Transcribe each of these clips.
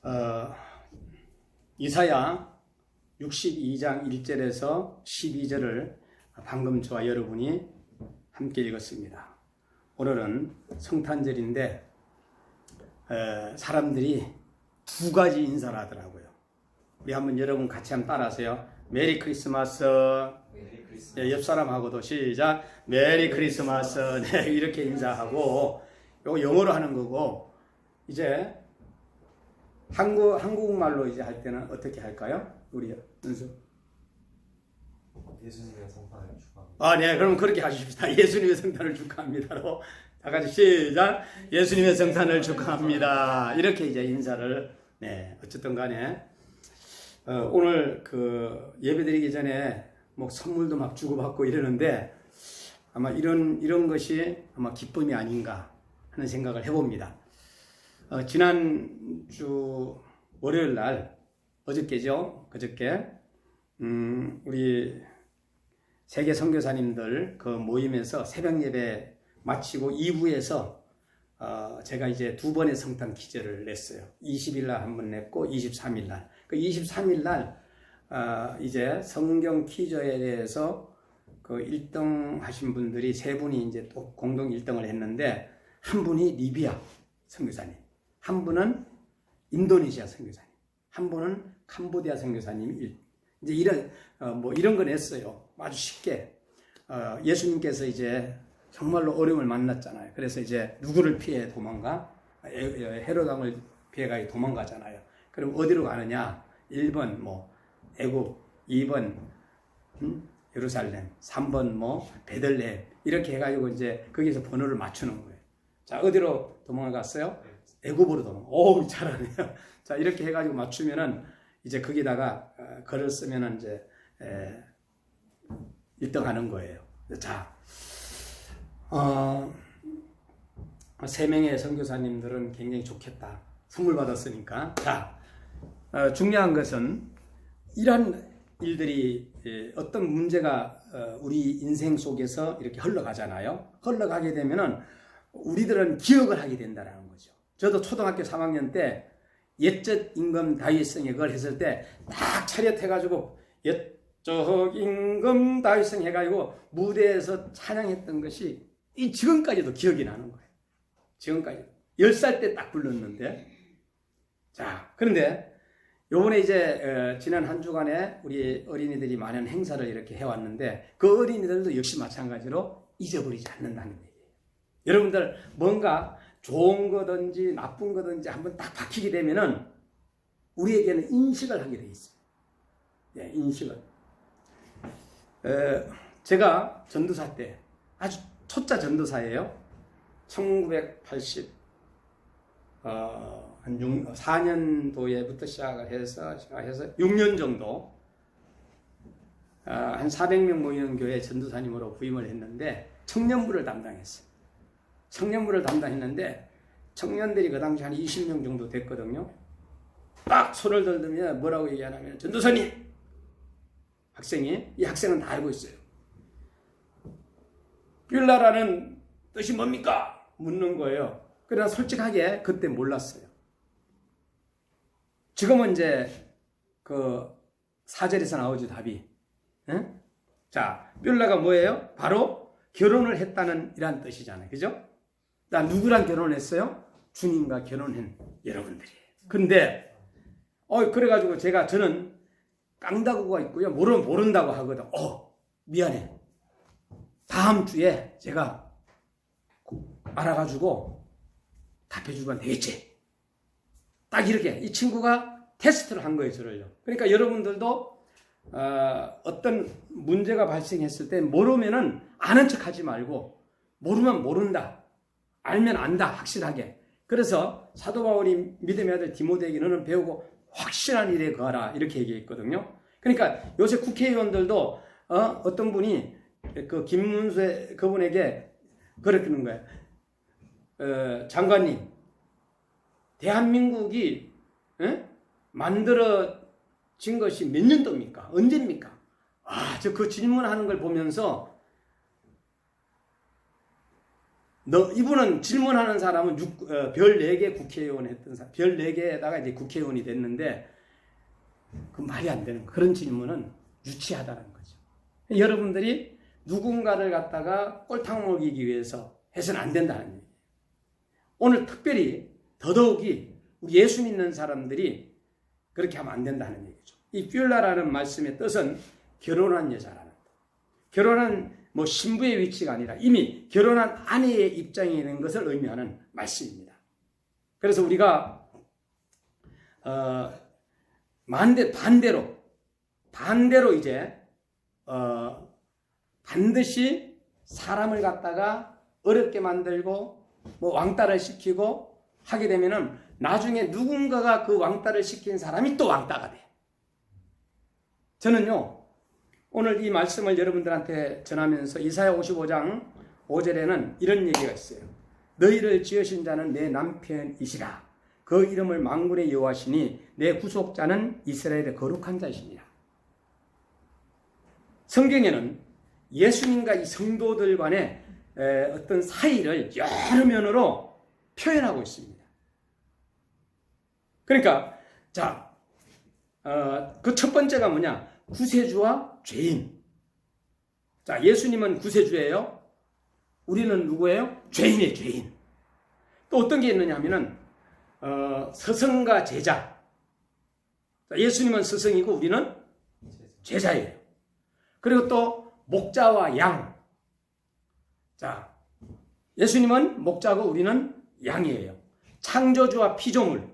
어, 이사야 62장 1절에서 12절을 방금 저와 여러분이 함께 읽었습니다. 오늘은 성탄절인데 사람들이 두 가지 인사를 하더라고요. 우리 한번 여러분 같이 한번 따라하세요. 메리 크리스마스. 네, 옆 사람하고도 시작. 메리 크리스마스. 네, 이렇게 인사하고, 이거 영어로 하는 거고, 이제 한국말로 이제 할 때는 어떻게 할까요? 우리 은수. 예수님의 성탄을 축하합니다. 아, 네, 그럼 그렇게 하십시다. 예수님의 성탄을 축하합니다로. 다 같이 시작. 예수님의 성탄을 축하합니다. 이렇게 이제 인사를, 네, 어쨌든 간에, 오늘 예배 드리기 전에 뭐 선물도 막 주고받고 이러는데 아마 이런 것이 아마 기쁨이 아닌가 하는 생각을 해봅니다. 지난주 월요일 날, 어저께죠? 그저께, 우리 세계 선교사님들 그 모임에서 새벽 예배 마치고 2부에서 제가 이제 두 번의 성탄 기제를 냈어요. 20일 날 한 번 냈고 23일 날. 그 23일 날 이제 성경 퀴즈에 대해서 그 1등 하신 분들이 세 분이 이제 또 공동 1등을 했는데, 한 분이 리비아 선교사님, 한 분은 인도네시아 선교사님, 한 분은 캄보디아 선교사님이 이제 이런 거 냈어요. 아주 쉽게. 예수님께서 이제 정말로 어려움을 만났잖아요. 그래서 이제 누구를 피해 도망가? 헤롯 왕을 피해가 도망가잖아요. 그럼 어디로 가느냐? 1번 애굽, 2번 예루살렘, 3번 베들레헴, 이렇게 해가지고 이제 거기서 번호를 맞추는 거예요. 자, 어디로 도망갔어요? 애굽으로 도망가. 오, 잘하네요. 자, 이렇게 해가지고 맞추면은 이제 거기다가 글을 쓰면은 이제 1등 하는 거예요. 자, 3명의 선교사님들은 굉장히 좋겠다. 선물 받았으니까. 자, 중요한 것은 이런 일들이 어떤 문제가 우리 인생 속에서 이렇게 흘러가잖아요. 흘러가게 되면은 우리들은 기억을 하게 된다는 거죠. 저도 초등학교 3학년 때 옛적 임금 다윗성에 그걸 했을 때 딱 차렷해가지고 옛적 임금 다윗성 해가지고 무대에서 찬양했던 것이 지금까지도 기억이 나는 거예요. 지금까지 10살 때 딱 불렀는데, 자, 그런데 요번에 이제 지난 한 주간에 우리 어린이들이 많은 행사를 이렇게 해왔는데, 그 어린이들도 역시 마찬가지로 잊어버리지 않는다는 얘기예요. 여러분들 뭔가 좋은 거든지 나쁜 거든지 한번 딱 박히게 되면은 우리에게는 인식을 하게 돼 있어요. 예, 인식을. 제가 전도사 때 아주 초짜 전도사예요. 1980 한 4년도에부터 시작을 해서 6년 정도 한 400명 모이는 교회 전도사님으로 부임을 했는데 청년부를 담당했어요. 청년부를 담당했는데 청년들이 그 당시 한 20명 정도 됐거든요. 딱 손을 들면 뭐라고 얘기하냐면, 전도사님! 이 학생은 다 알고 있어요. 빌라라는 뜻이 뭡니까? 묻는 거예요. 그러나 솔직하게 그때 몰랐어요. 지금은 이제 그 4절에서 나오죠, 답이. 응? 자, 빌라가 뭐예요? 바로 결혼을 했다는 이란 뜻이잖아요. 그죠? 나 누구랑 결혼을 했어요? 주님과 결혼한 여러분들이에요. 근데 그래가지고 저는 깡다구가 있고요. 모른다고 하거든. 미안해. 다음 주에 제가 알아가지고 답해주면 되겠지. 딱 이렇게 이 친구가 테스트를 한 거예요, 저를요. 그러니까 여러분들도 어떤 문제가 발생했을 때 모르면은 아는 척하지 말고, 모르면 모른다, 알면 안다, 확실하게. 그래서 사도 바울이 믿음의 아들 디모데에게 너는 배우고 확실한 일에 거하라, 이렇게 얘기했거든요. 그러니까 요새 국회의원들도 어떤 분이 그 김문수 그분에게 그러는 거예요. 장관님, 대한민국이 만들어진 것이 몇 년도입니까? 언제입니까? 저 그 질문하는 걸 보면서 이분은 질문하는 사람은 별 4개 국회의원 했던 사람, 별 4개에다가 이제 국회의원이 됐는데, 그 말이 안 되는 그런 질문은 유치하다는 거죠. 여러분들이 누군가를 갖다가 꼴탕 먹이기 위해서 해서는 안 된다는 얘기예요. 오늘 특별히 더더욱이 우리 예수 믿는 사람들이 그렇게 하면 안 된다는 얘기죠. 이 뷸라라는 말씀의 뜻은 결혼한 여자라는 것. 결혼한 신부의 위치가 아니라 이미 결혼한 아내의 입장이 있는 것을 의미하는 말씀입니다. 그래서 우리가 반대로 이제 반드시 사람을 갖다가 어렵게 만들고 왕따를 시키고 하게 되면은 나중에 누군가가 그 왕따를 시킨 사람이 또 왕따가 돼. 저는요, 오늘 이 말씀을 여러분들한테 전하면서 이사야 55장 5절에는 이런 얘기가 있어요. 너희를 지으신 자는 내 남편이시라. 그 이름을 만군의 여호와시니 내 구속자는 이스라엘의 거룩한 자이시니라. 성경에는 예수님과 이 성도들 간의 어떤 사이를 여러 면으로 표현하고 있습니다. 그러니까 그 첫 번째가 뭐냐? 구세주와 죄인. 자, 예수님은 구세주예요. 우리는 누구예요? 죄인이에요, 죄인. 또 어떤 게 있느냐 하면은 스승과 제자. 자, 예수님은 스승이고 우리는 제자예요. 그리고 또 목자와 양. 자, 예수님은 목자고 우리는 양이에요. 창조주와 피조물.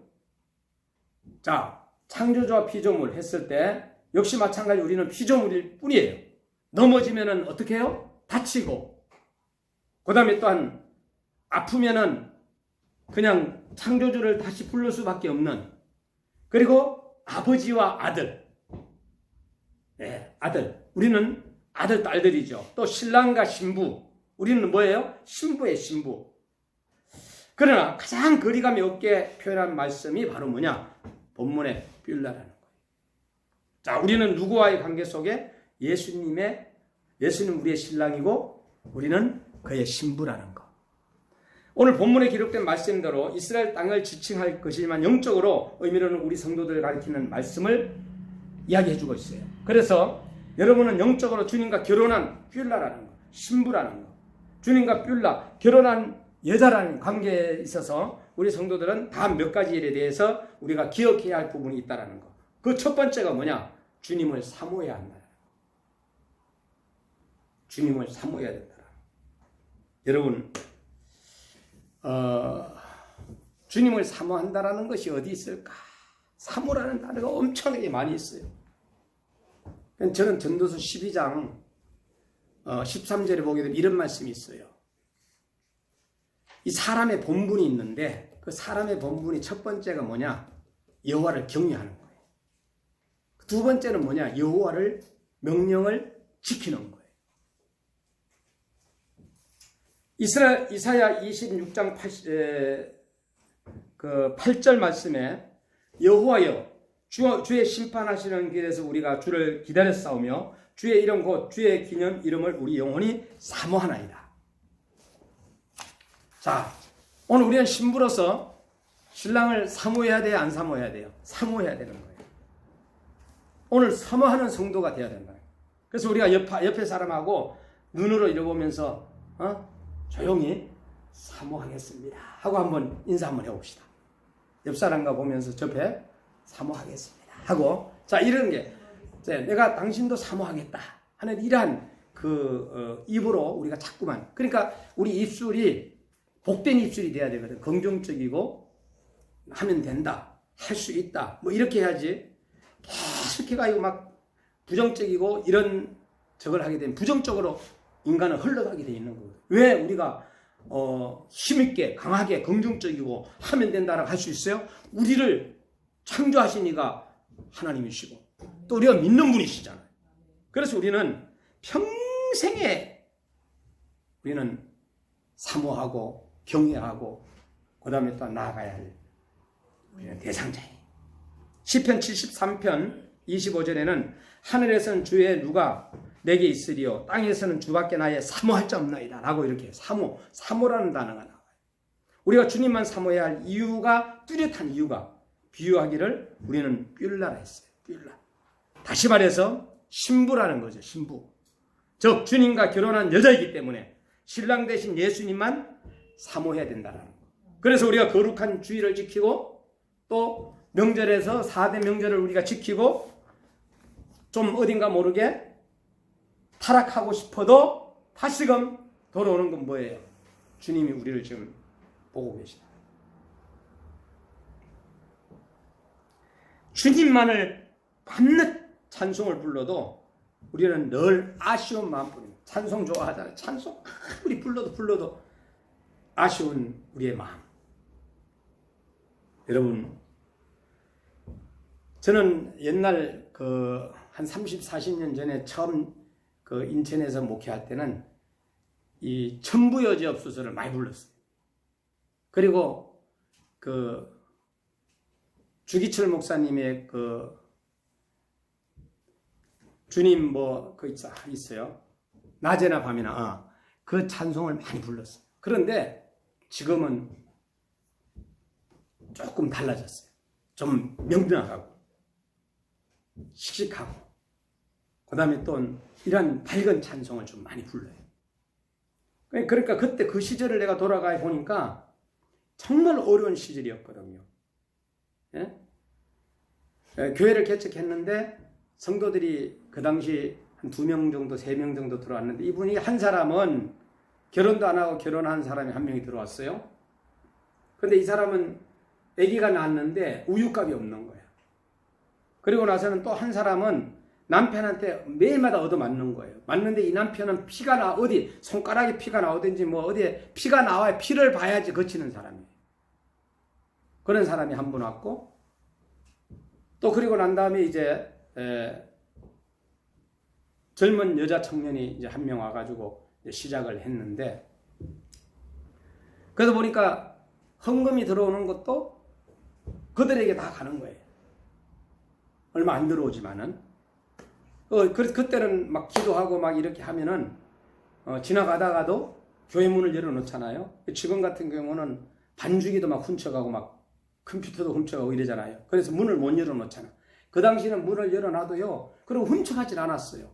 자, 창조주와 피조물 했을 때 역시 마찬가지 우리는 피조물일 뿐이에요. 넘어지면은 어떻게 해요? 다치고. 그 다음에 또한 아프면은 그냥 창조주를 다시 부를 수밖에 없는. 그리고 아버지와 아들. 네, 아들. 우리는 아들, 딸들이죠. 또 신랑과 신부. 우리는 뭐예요? 신부의 신부. 그러나 가장 거리감이 없게 표현한 말씀이 바로 뭐냐? 본문의 뷸라라는 거예요. 자, 우리는 누구와의 관계 속에 예수님 우리의 신랑이고 우리는 그의 신부라는 거. 오늘 본문에 기록된 말씀대로 이스라엘 땅을 지칭할 것이지만 영적으로 의미로는 우리 성도들을 가리키는 말씀을 이야기해 주고 있어요. 그래서 여러분은 영적으로 주님과 결혼한 뷸라라는 거, 신부라는 거, 주님과 뷸라, 결혼한 여자라는 관계에 있어서 우리 성도들은 다 몇 가지 일에 대해서 우리가 기억해야 할 부분이 있다는 거. 그 첫 번째가 뭐냐? 주님을 사모해야 한다. 주님을 사모해야 된다. 여러분, 주님을 사모한다라는 것이 어디 있을까? 사모라는 단어가 엄청나게 많이 있어요. 저는 전도서 12장 13절에 보게 되면 이런 말씀이 있어요. 이 사람의 본분이 있는데 그 사람의 본분이 첫 번째가 뭐냐? 여호와를 경외하는 거예요. 두 번째는 뭐냐? 여호와를 명령을 지키는 거예요. 이사야 26장 8절 말씀에 여호와여 주의 심판하시는 길에서 우리가 주를 기다렸사오며 주의 이름 곧 주의 기념 이름을 우리 영혼이 사모하나이다. 자, 오늘 우리는 신부로서 신랑을 사모해야 돼요? 안 사모해야 돼요? 사모해야 되는 거예요. 오늘 사모하는 성도가 되어야 된다. 그래서 우리가 옆에 사람하고 눈으로 이러보면서 조용히 사모하겠습니다 하고 한번 인사 한번 해봅시다. 옆 사람과 보면서 접해 사모하겠습니다 하고, 자, 이런 게 내가 당신도 사모하겠다 하는 이러한 입으로 우리가 자꾸만, 그러니까 우리 입술이 복된 입술이 돼야 되거든. 긍정적이고 하면 된다, 할 수 있다, 뭐 이렇게 해야지. 계속 해가지고 막 부정적이고 이런 저걸 하게 되면 부정적으로 인간은 흘러가게 돼 있는 거거든. 왜 우리가 힘있게 강하게 긍정적이고 하면 된다라고 할 수 있어요? 우리를 창조하신 이가 하나님이시고 또 우리가 믿는 분이시잖아요. 그래서 우리는 평생에 우리는 사모하고 경외하고 그 다음에 또 나아가야 할 우리는 대상자예요. 시편 73편 25절에는 하늘에선 주의 누가 내게 있으리요 땅에서는 주밖에 나의 사모할 자 없나이다 라고 이렇게 사모라는 단어가 나와요. 우리가 주님만 사모해야 할 이유가 뚜렷한 이유가 비유하기를 우리는 뷸라라 했어요. 뷸라. 다시 말해서 신부라는 거죠. 신부. 즉 주님과 결혼한 여자이기 때문에 신랑 대신 예수님만 사모해야 된다는 거. 그래서 우리가 거룩한 주의를 지키고 또 명절에서 4대 명절을 우리가 지키고 좀 어딘가 모르게 타락하고 싶어도 다시금 돌아오는 건 뭐예요? 주님이 우리를 지금 보고 계시다. 주님만을 밤낮 찬송을 불러도 우리는 늘 아쉬운 마음뿐입니다. 찬송 좋아하잖아요. 찬송 우리 불러도 아쉬운 우리의 마음. 여러분, 저는 옛날 한 30, 40년 전에 처음 인천에서 목회할 때는 이 천부여지없소서를 많이 불렀어요. 그리고 주기철 목사님의 주님 있어요. 낮에나 밤이나 그 찬송을 많이 불렀어요. 그런데 지금은 조금 달라졌어요. 좀 명랑하고 씩씩하고 그 다음에 또 이런 밝은 찬송을 좀 많이 불러요. 그러니까 그때 그 시절을 내가 돌아가 보니까 정말 어려운 시절이었거든요. 예? 교회를 개척했는데 성도들이 그 당시 한 2명 정도, 3명 정도 들어왔는데 이분이 한 사람은 결혼도 안 하고 결혼한 사람이 한 명이 들어왔어요. 근데 이 사람은 아기가 낳았는데 우유값이 없는 거예요. 그리고 나서는 또 한 사람은 남편한테 매일마다 얻어맞는 거예요. 맞는데 이 남편은 피가 어디 손가락에 피가 나오든지 어디에 피가 나와야 피를 봐야지 거치는 사람이에요. 그런 사람이 한 분 왔고 또 그리고 난 다음에 이제 젊은 여자 청년이 이제 한 명 와가지고 시작을 했는데 그러다 보니까 헌금이 들어오는 것도 그들에게 다 가는 거예요. 얼마 안 들어오지만은 그때는 막 기도하고 막 이렇게 하면은 지나가다가도 교회 문을 열어놓잖아요. 지금 같은 경우는 반주기도 막 훔쳐가고 막 컴퓨터도 훔쳐가고 이러잖아요. 그래서 문을 못 열어놓잖아. 그 당시에는 문을 열어놔도요. 그리고 훔쳐가진 않았어요.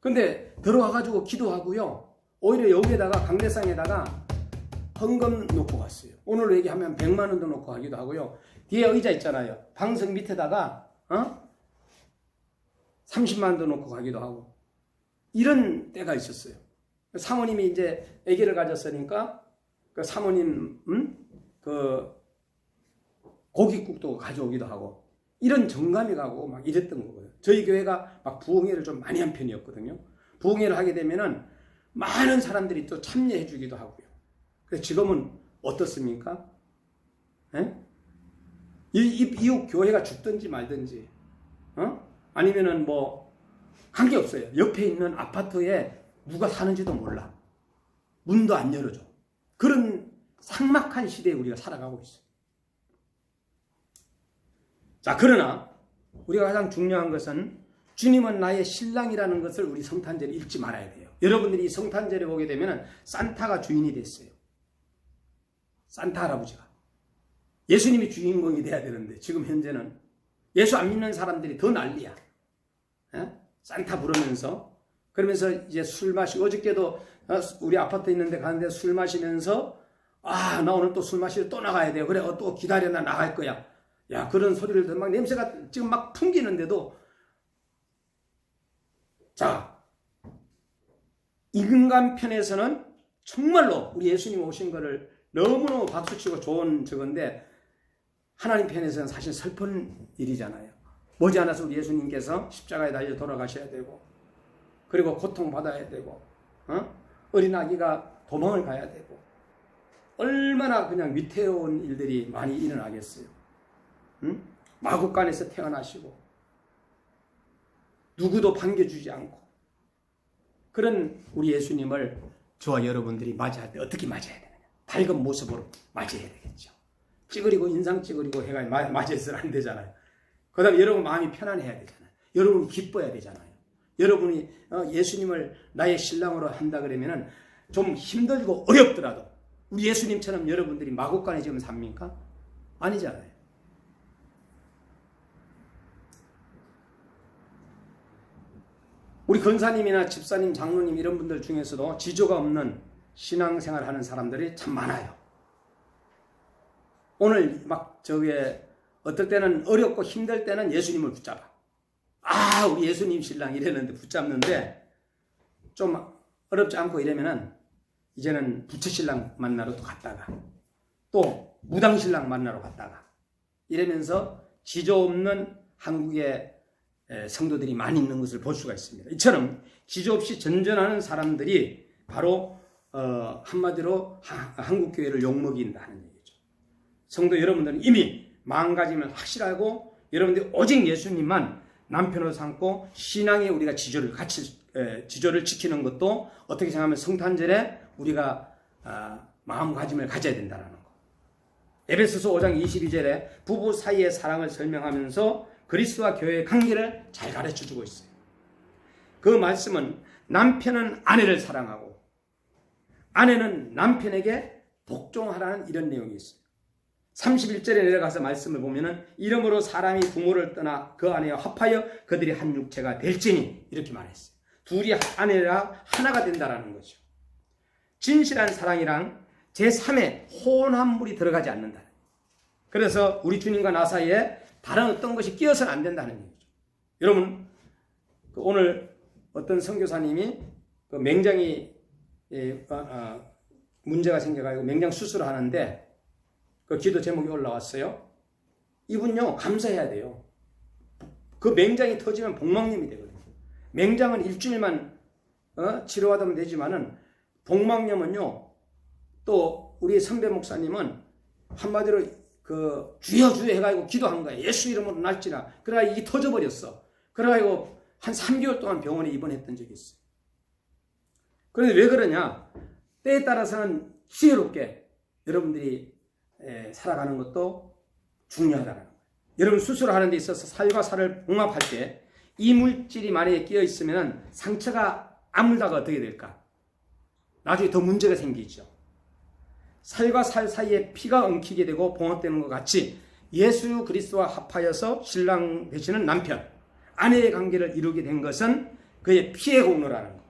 근데 들어와가지고 기도하고요. 오히려 여기에다가 강대상에다가 헌금 놓고 갔어요. 오늘로 얘기하면 100만 원도 놓고 가기도 하고요. 뒤에 의자 있잖아요. 방석 밑에다가 30만 원도 놓고 가기도 하고 이런 때가 있었어요. 사모님이 이제 아기를 가졌으니까 그 사모님 고깃국도 가져오기도 하고 이런 정감이 가고 막 이랬던 거고요. 저희 교회가 막 부흥회를 좀 많이 한 편이었거든요. 부흥회를 하게 되면은 많은 사람들이 또 참여해 주기도 하고요. 그래서 지금은 어떻습니까? 이웃 교회가 죽든지 말든지, 아니면은 관계없어요. 옆에 있는 아파트에 누가 사는지도 몰라. 문도 안 열어줘. 그런 삭막한 시대에 우리가 살아가고 있어요. 자, 그러나 우리가 가장 중요한 것은 주님은 나의 신랑이라는 것을 우리 성탄절에 잊지 말아야 돼요. 여러분들이 이 성탄절에 보게 되면 산타가 주인이 됐어요. 산타 할아버지가. 예수님이 주인공이 돼야 되는데 지금 현재는 예수 안 믿는 사람들이 더 난리야. 산타 부르면서 그러면서 이제 술 마시고 어저께도 우리 아파트 있는데 가는데 술 마시면서 나 오늘 또 술 마시러 또 나가야 돼요. 그래 또 기다려 나 나갈 거야. 야 그런 소리를 듣면 막 냄새가 지금 막 풍기는데도 자 인간 편에서는 정말로 우리 예수님 오신 거를 너무너무 박수치고 좋은 저건데 하나님 편에서는 사실 슬픈 일이잖아요. 머지않아서 우리 예수님께서 십자가에 달려 돌아가셔야 되고 그리고 고통받아야 되고 어린아기가 도망을 가야 되고 얼마나 그냥 위태로운 일들이 많이 일어나겠어요. 마국간에서 태어나시고 누구도 반겨주지 않고 그런 우리 예수님을 저와 여러분들이 맞이할 때 어떻게 맞아야 되느냐. 밝은 모습으로 맞이해야 되겠죠. 찌그리고 인상 찌그리고 해가 맞이해서는 안 되잖아요. 그 다음에 여러분 마음이 편안해야 되잖아요. 여러분 기뻐야 되잖아요. 여러분이 예수님을 나의 신랑으로 한다 그러면은 좀 힘들고 어렵더라도 우리 예수님처럼 여러분들이 마곡간에 지금 삽니까? 아니잖아요. 우리 권사님이나 집사님, 장로님 이런 분들 중에서도 지조가 없는 신앙생활 하는 사람들이 참 많아요. 오늘 막 어떨 때는 어렵고 힘들 때는 예수님을 붙잡아. 우리 예수님 신랑 이랬는데 붙잡는데 좀 어렵지 않고 이러면은 이제는 부처신랑 만나러 또 갔다가 또 무당신랑 만나러 갔다가 이러면서 지조 없는 한국의 성도들이 많이 있는 것을 볼 수가 있습니다. 이처럼 지조 없이 전전하는 사람들이 바로 한마디로 한국교회를 욕먹인다는 얘기죠. 성도 여러분들은 이미 마음가짐을 확실하고 여러분들이 오직 예수님만 남편으로 삼고 신앙에 우리가 지조를 지키는 것도 어떻게 생각하면 성탄절에 우리가 마음가짐을 가져야 된다는 거. 에베소서 5장 22절에 부부 사이의 사랑을 설명하면서 그리스도와 교회의 관계를 잘 가르쳐주고 있어요. 그 말씀은 남편은 아내를 사랑하고 아내는 남편에게 복종하라는 이런 내용이 있어요. 31절에 내려가서 말씀을 보면은 이러므로 사람이 부모를 떠나 그 아내와 합하여 그들이 한 육체가 될지니 이렇게 말했어요. 둘이 아내라 하나가 된다라는 거죠. 진실한 사랑이랑 제3의 혼합물이 들어가지 않는다. 그래서 우리 주님과 나 사이에 다른 어떤 것이 끼어서는 안 된다는 얘기죠. 여러분 오늘 어떤 선교사님이 맹장이 문제가 생겨가지고 맹장 수술을 하는데 그 기도 제목이 올라왔어요. 이분요 감사해야 돼요. 그 맹장이 터지면 복막염이 되거든요. 맹장은 일주일만 치료하면 되지만은 복막염은요 또 우리 선배 목사님은 한마디로 주여 해가지고 기도한 거예요. 예수 이름으로 날지라. 그래가 이게 터져버렸어. 그래가지고 한 3개월 동안 병원에 입원했던 적이 있어요. 그런데 왜 그러냐? 때에 따라서는 지혜롭게 여러분들이 살아가는 것도 중요하다는 거예요. 여러분 수술하는 데 있어서 살과 살을 봉합할 때 이물질이 만약에 끼어 있으면 상처가 아물다가 어떻게 될까? 나중에 더 문제가 생기죠. 살과 살 사이에 피가 엉키게 되고 봉합되는 것 같이 예수 그리스도와 합하여서 신랑 되시는 남편, 아내의 관계를 이루게 된 것은 그의 피의 공로라는 거.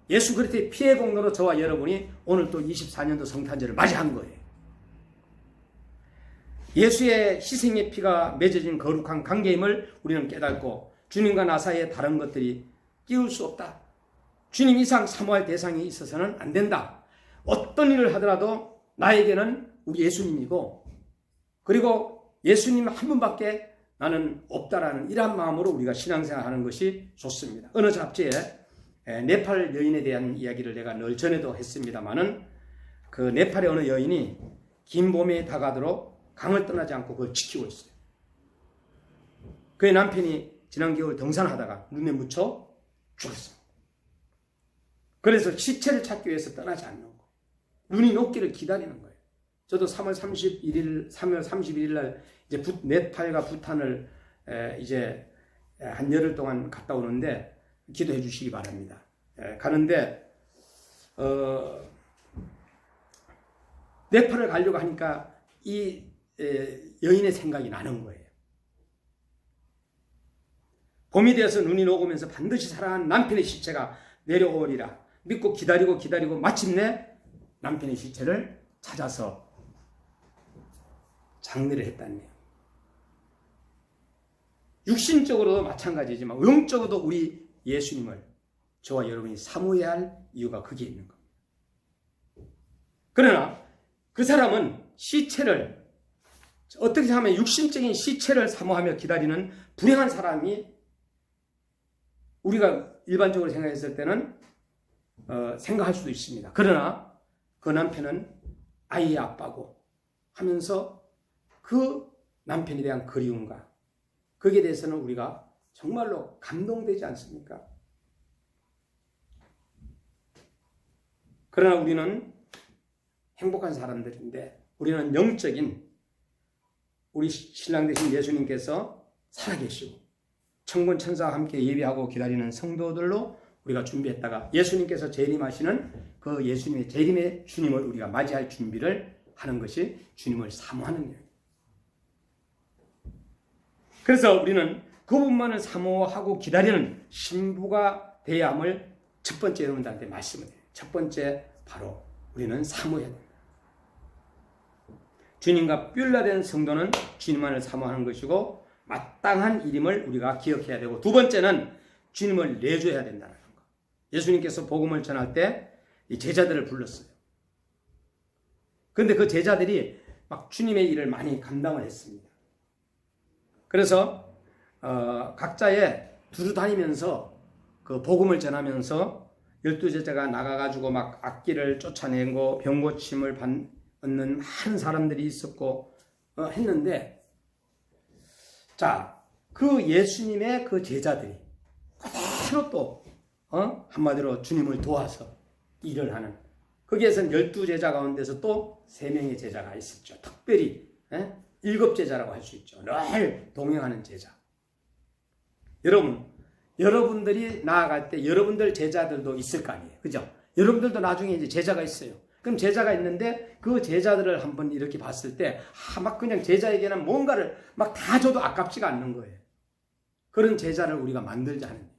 예수 그리스도의 피의 공로로 저와 여러분이 오늘 또 24년도 성탄절을 맞이한 거예요. 예수의 희생의 피가 맺어진 거룩한 관계임을 우리는 깨닫고 주님과 나 사이에 다른 것들이 끼울 수 없다. 주님 이상 사모할 대상이 있어서는 안 된다. 어떤 일을 하더라도 나에게는 우리 예수님이고 그리고 예수님 한 분밖에 나는 없다라는 이러한 마음으로 우리가 신앙생활하는 것이 좋습니다. 어느 잡지에 네팔 여인에 대한 이야기를 내가 늘 전에도 했습니다마는 그 네팔의 어느 여인이 긴 봄에 다가도록 강을 떠나지 않고 그걸 지키고 있어요. 그의 남편이 지난 겨울 등산하다가 눈에 묻혀 죽었어요. 그래서 시체를 찾기 위해서 떠나지 않는 거. 눈이 녹기를 기다리는 거예요. 저도 3월 31일 날 이제 네팔과 부탄을 이제 한 열흘 동안 갔다 오는데 기도해 주시기 바랍니다. 가는데 네팔을 가려고 하니까 이 여인의 생각이 나는 거예요. 봄이 되어서 눈이 녹으면서 반드시 사랑하는 남편의 시체가 내려오리라 믿고 기다리고 마침내 남편의 시체를 찾아서 장례를 했다네요. 육신적으로도 마찬가지지만 영적으로도 우리 예수님을 저와 여러분이 사모해야 할 이유가 거기에 있는 겁니다. 그러나 그 사람은 시체를 어떻게 생각하면 육신적인 시체를 사모하며 기다리는 불행한 사람이 우리가 일반적으로 생각했을 때는 생각할 수도 있습니다. 그러나 그 남편은 아이의 아빠고 하면서 그 남편에 대한 그리움과 거기에 대해서는 우리가 정말로 감동되지 않습니까? 그러나 우리는 행복한 사람들인데 우리는 영적인 우리 신랑 되신 예수님께서 살아계시고 천군 천사와 함께 예비하고 기다리는 성도들로 우리가 준비했다가 예수님께서 재림하시는 그 예수님의 재림의 주님을 우리가 맞이할 준비를 하는 것이 주님을 사모하는 거예요. 그래서 우리는 그분만을 사모하고 기다리는 신부가 되어야 함을 첫 번째 여러분들한테 말씀을 드려요. 첫 번째 바로 우리는 사모해야 됩니다. 주님과 뿔나된 성도는 주님만을 사모하는 것이고 마땅한 일임을 우리가 기억해야 되고, 두 번째는 주님을 내줘야 된다는 것. 예수님께서 복음을 전할 때 이 제자들을 불렀어요. 그런데 그 제자들이 막 주님의 일을 많이 감당을 했습니다. 그래서 각자의 두루 다니면서 그 복음을 전하면서 12제자가 나가가지고 막 악기를 쫓아내고 병고침을 받는 많은 사람들이 있었고 했는데, 자, 그 예수님의 그 제자들이 그대로 또 한마디로 주님을 도와서 일을 하는, 거기에서는 12제자 가운데서 또 3명의 제자가 있었죠. 특별히 7제자라고 할 수 있죠. 늘 동행하는 제자. 여러분들이 나아갈 때 여러분들 제자들도 있을 거 아니에요. 그죠? 여러분들도 나중에 이제 제자가 있어요. 그럼 제자가 있는데 그 제자들을 한번 이렇게 봤을 때 막 그냥 제자에게는 뭔가를 막 다 줘도 아깝지가 않는 거예요. 그런 제자를 우리가 만들자 하는 거예요.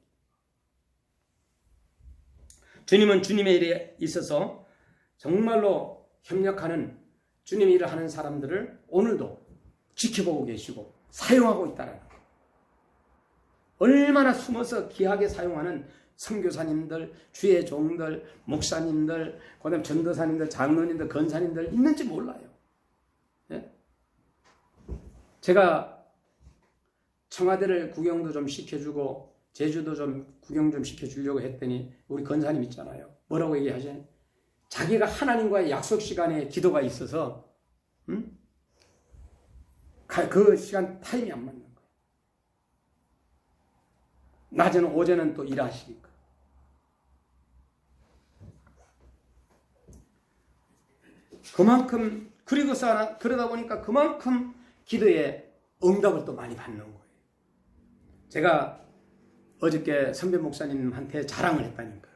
주님은 주님의 일에 있어서 정말로 협력하는 주님의 일을 하는 사람들을 오늘도 지켜보고 계시고 사용하고 있다는 거예요. 얼마나 숨어서 귀하게 사용하는 선교사님들, 주의 종들, 목사님들, 그다음 전도사님들, 장로님들, 권사님들 있는지 몰라요. 예? 제가 청와대를 구경도 좀 시켜주고 제주도 좀 구경 좀 시켜주려고 했더니 우리 권사님 있잖아요. 뭐라고 얘기하죠? 자기가 하나님과의 약속 시간에 기도가 있어서 그 시간 타임이 안 맞는 거예요. 낮에는 오전은 또 일하시니까. 그만큼 그러다 보니까 그만큼 기도에 응답을 또 많이 받는 거예요. 제가 어저께 선배 목사님한테 자랑을 했다니까.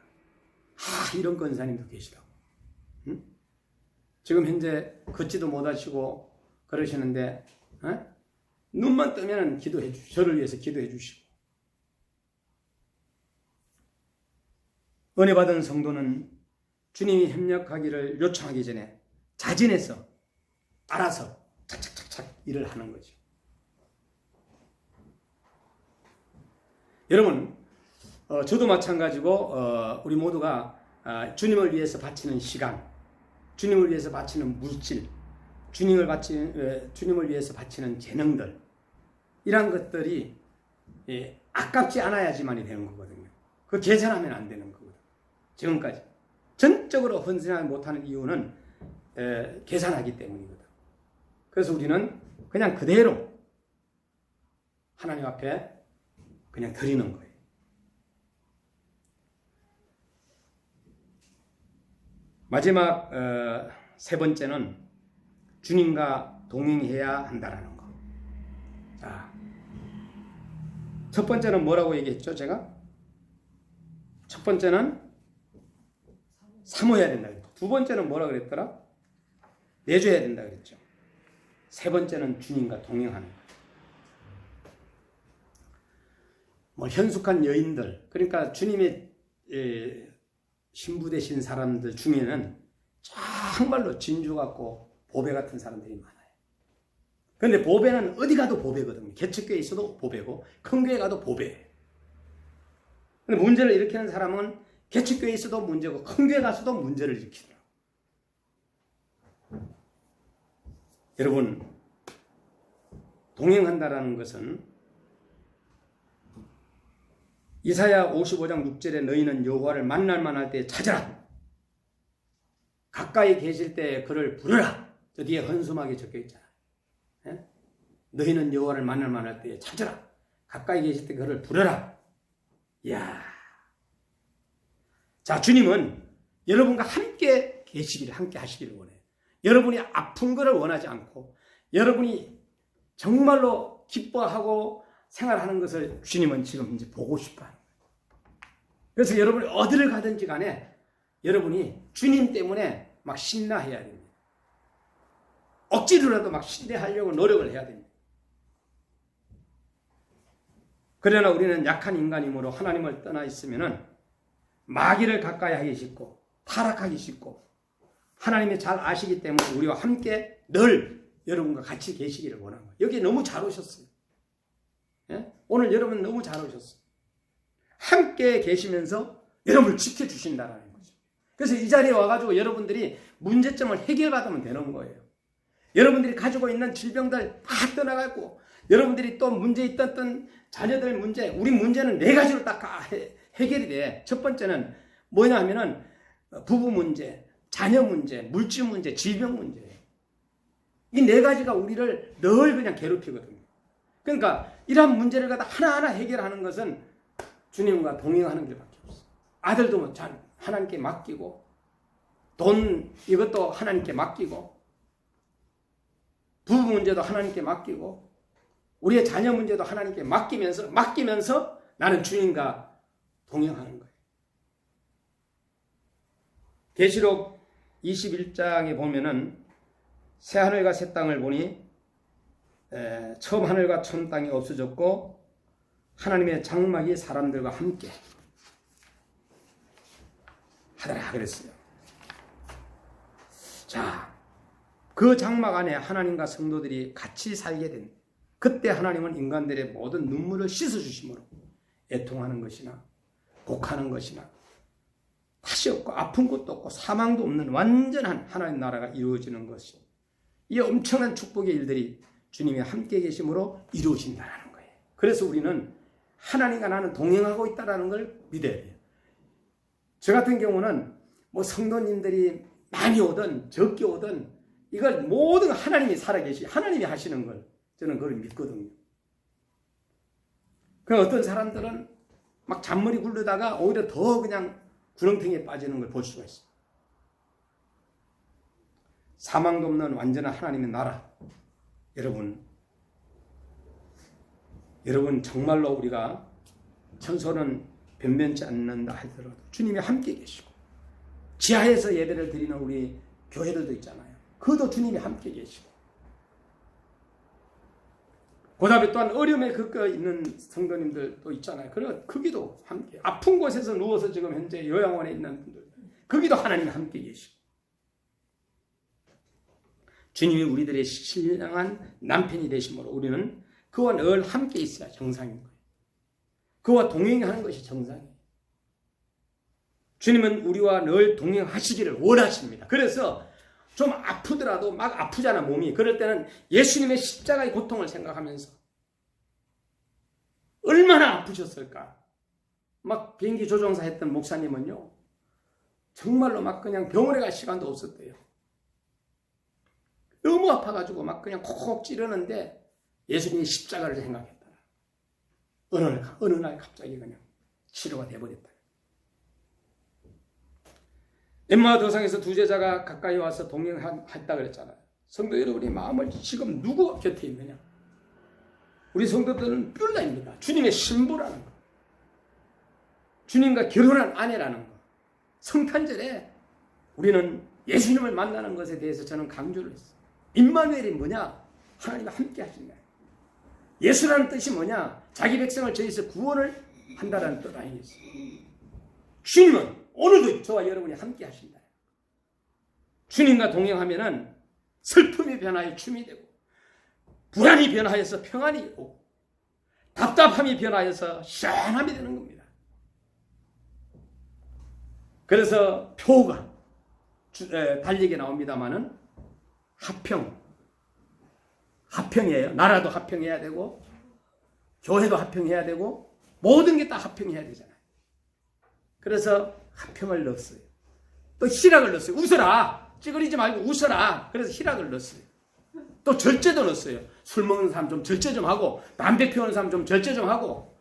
이런 권사님도 계시다고. 응? 지금 현재 걷지도 못하시고 그러시는데 눈만 뜨면 저를 위해서 기도해 주시고. 은혜 받은 성도는 주님이 협력하기를 요청하기 전에 자진해서 알아서 착착착착 일을 하는 거죠. 여러분, 저도 마찬가지고 우리 모두가 주님을 위해서 바치는 시간, 주님을 위해서 바치는 물질, 주님을 위해서 바치는 재능들, 이런 것들이 아깝지 않아야지만이 되는 거거든요. 그 계산하면 안 되는 거거든요. 지금까지 전적으로 헌신하지 못하는 이유는 계산하기 때문이거든. 그래서 우리는 그냥 그대로 하나님 앞에 그냥 드리는 거예요. 마지막 세 번째는 주님과 동행해야 한다라는 거. 자, 첫 번째는 뭐라고 얘기했죠, 제가? 첫 번째는 사모해야 된다 그랬죠. 두 번째는 뭐라 그랬더라? 내줘야 된다 그랬죠. 세 번째는 주님과 동행하는 거. 현숙한 여인들, 그러니까 주님의 신부 되신 사람들 중에는 정말로 진주 같고 보배 같은 사람들이 많아요. 그런데 보배는 어디 가도 보배거든요. 개척교회에 있어도 보배고 큰 교회 가도 보배예요. 근데 문제를 일으키는 사람은 개척교회에 있어도 문제고 큰 교회 가서도 문제를 일으키더라고요. 여러분, 동행한다라는 것은 이사야 55장 6절에 너희는 여호와를 만날 만할 때 찾으라. 가까이 계실 때 그를 부르라. 저 뒤에 헌수막에 적혀 있잖아. 예? 너희는 여호와를 만날 만할 때 찾으라. 가까이 계실 때 그를 부르라. 이야. 자, 주님은 여러분과 함께 계시기를, 함께 하시기를 원해요. 여러분이 아픈 것을 원하지 않고 여러분이 정말로 기뻐하고 생활하는 것을 주님은 지금 이제 보고 싶어 하는 거예요. 그래서 여러분이 어디를 가든지 간에 여러분이 주님 때문에 막 신나해야 됩니다. 억지로라도 막 신뢰하려고 노력을 해야 됩니다. 그러나 우리는 약한 인간이므로 하나님을 떠나 있으면은 마귀를 가까이 하기 쉽고 타락하기 쉽고 하나님이 잘 아시기 때문에 우리와 함께 늘 여러분과 같이 계시기를 원하는 거예요. 여기 너무 잘 오셨어요. 예? 오늘 여러분 너무 잘 오셨어요. 함께 계시면서 여러분을 지켜주신다는 거죠. 그래서 이 자리에 와가지고 여러분들이 문제점을 해결받으면 되는 거예요. 여러분들이 가지고 있는 질병들 다 떠나가고 여러분들이 또 문제 있던 자녀들 문제, 우리 문제는 4가지로 딱 해결이 돼. 첫 번째는 뭐냐 하면은 부부 문제, 자녀 문제, 물질 문제, 질병 문제예요. 이 4가지가 우리를 늘 그냥 괴롭히거든요. 그러니까 이러한 문제를 갖다 하나하나 해결하는 것은 주님과 동행하는 길밖에 없어요. 아들도 하나님께 맡기고 돈 이것도 하나님께 맡기고 부부 문제도 하나님께 맡기고 우리의 자녀 문제도 하나님께 맡기면서 나는 주님과 동행하는 거예요. 계시록 21장에 보면은 새 하늘과 새 땅을 보니 처음 하늘과 처음 땅이 없어졌고 하나님의 장막이 사람들과 함께 하더라 그랬어요. 자, 그 장막 안에 하나님과 성도들이 같이 살게 된 그때 하나님은 인간들의 모든 눈물을 씻어주심으로 애통하는 것이나 곡하는 것이나 다시 없고 아픈 것도 없고 사망도 없는 완전한 하나님 나라가 이루어지는 것이 이 엄청난 축복의 일들이 주님이 함께 계심으로 이루어진다는 거예요. 그래서 우리는 하나님과 나는 동행하고 있다는 걸 믿어야 돼요. 저 같은 경우는 뭐 성도님들이 많이 오든 적게 오든 이걸 모든 하나님이 살아계시 하나님이 하시는 걸 저는 그걸 믿거든요. 그 어떤 사람들은 막 잔머리 굴르다가 오히려 더 그냥 구렁텅이에 빠지는 걸 볼 수가 있어요. 사망도 없는 완전한 하나님의 나라. 여러분 정말로 우리가 천소는 변변치 않는다 하더라도 주님이 함께 계시고 지하에서 예배를 드리는 우리 교회들도 있잖아요. 그것도 주님이 함께 계시고 그 다음에 또한 어려움에 겪어 있는 성도님들도 있잖아요. 그리고 거기도 함께 아픈 곳에서 누워서 지금 현재 요양원에 있는 분들 거기도 하나님이 함께 계시고 주님이 우리들의 신령한 남편이 되심으로 우리는 그와 늘 함께 있어야 정상인 거예요. 그와 동행하는 것이 정상이에요. 주님은 우리와 늘 동행하시기를 원하십니다. 그래서 좀 아프더라도 막 아프잖아 몸이. 그럴 때는 예수님의 십자가의 고통을 생각하면서 얼마나 아프셨을까. 막 비행기 조종사 했던 목사님은요 정말로 막 그냥 병원에 갈 시간도 없었대요. 너무 아파가지고 막 그냥 콕콕 찌르는데 예수님이 십자가를 생각했다. 어느 날 갑자기 그냥 치료가 돼버렸다. 엠마오 도상에서 두 제자가 가까이 와서 동행했다 그랬잖아요. 성도 여러분이 마음을 지금 누구 곁에 있느냐? 우리 성도들은 뿔라입니다. 주님의 신부라는 거. 주님과 결혼한 아내라는 거. 성탄절에 우리는 예수님을 만나는 것에 대해서 저는 강조를 했어요. 임마누엘이 뭐냐? 하나님과 함께 하신다. 예수라는 뜻이 뭐냐? 자기 백성을 저희에서 구원을 한다는 뜻 아니겠어요? 주님은 오늘도 저와 여러분이 함께 하신다. 주님과 동행하면은 슬픔이 변하여 춤이 되고 불안이 변하여서 평안이 오고 답답함이 변하여서 시원함이 되는 겁니다. 그래서 표가 달리게 나옵니다마는 합평이에요. 나라도 합평해야 되고 교회도 합평해야 되고 모든 게 다 합평해야 되잖아요. 그래서 합평을 넣었어요. 또 희락을 넣었어요. 웃어라. 찌그리지 말고 웃어라. 그래서 희락을 넣었어요. 또 절제도 넣었어요. 술 먹는 사람 좀 절제 좀 하고 담배 피우는 사람 좀 절제 좀 하고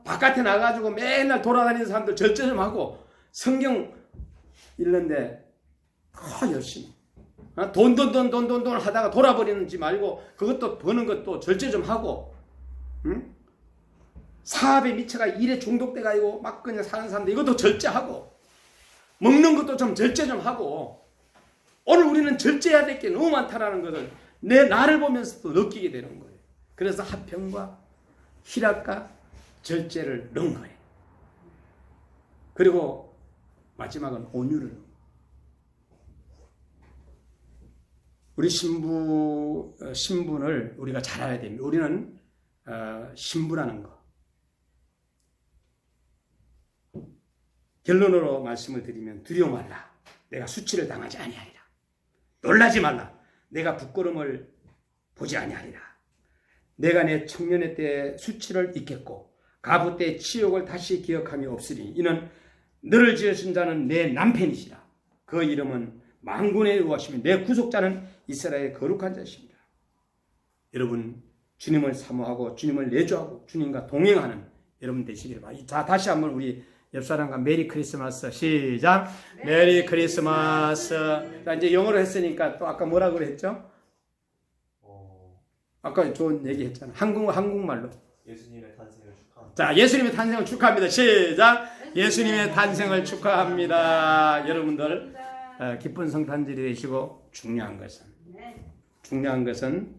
바깥에 나가지고 맨날 돌아다니는 사람들 절제 좀 하고 성경 읽는데 더 열심히 돈 하다가 돌아버리는지 말고 그것도 버는 것도 절제 좀 하고 사업에 미쳐가 일에 중독돼가지고 막 그냥 사는 사람들 이것도 절제하고 먹는 것도 좀 절제 좀 하고 오늘 우리는 절제해야 될 게 너무 많다라는 것을 나를 보면서도 느끼게 되는 거예요. 그래서 화평과 희락과 절제를 넣은 거예요. 그리고 마지막은 온유를 넣은 거예요. 우리 신분을 우리가 잘 알아야 됩니다. 우리는 신부라는 거. 결론으로 말씀을 드리면 두려워 말라. 내가 수치를 당하지 아니하리라. 놀라지 말라. 내가 부끄러움을 보지 아니하리라. 내가 내 청년의 때의 수치를 잊겠고 가부 때의 치욕을 다시 기억함이 없으니 이는 너를 지으신 자는 내 남편이시라. 그 이름은 만군의 여호와시며 내 구속자는 이스라엘의 거룩한 자십니다. 여러분 주님을 사모하고 주님을 내조하고 주님과 동행하는 여러분 되시기를 바랍니다. 자, 다시 한번 우리 옆사람과 메리 크리스마스 시작. 메리 크리스마스. 자, 이제 영어로 했으니까 또 아까 뭐라 그랬죠? 아까 좋은 얘기 했잖아. 한국말로. 예수님의 탄생을 축하합니다. 자, 예수님의 탄생을 축하합니다. 시작. 예수님의 탄생을 축하합니다. 여러분들 기쁜 성탄절이 되시고 중요한 것은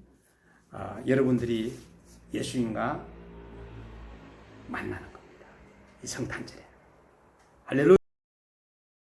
여러분들이 예수님과 만나는 겁니다. 이 성탄절에. 할렐루야.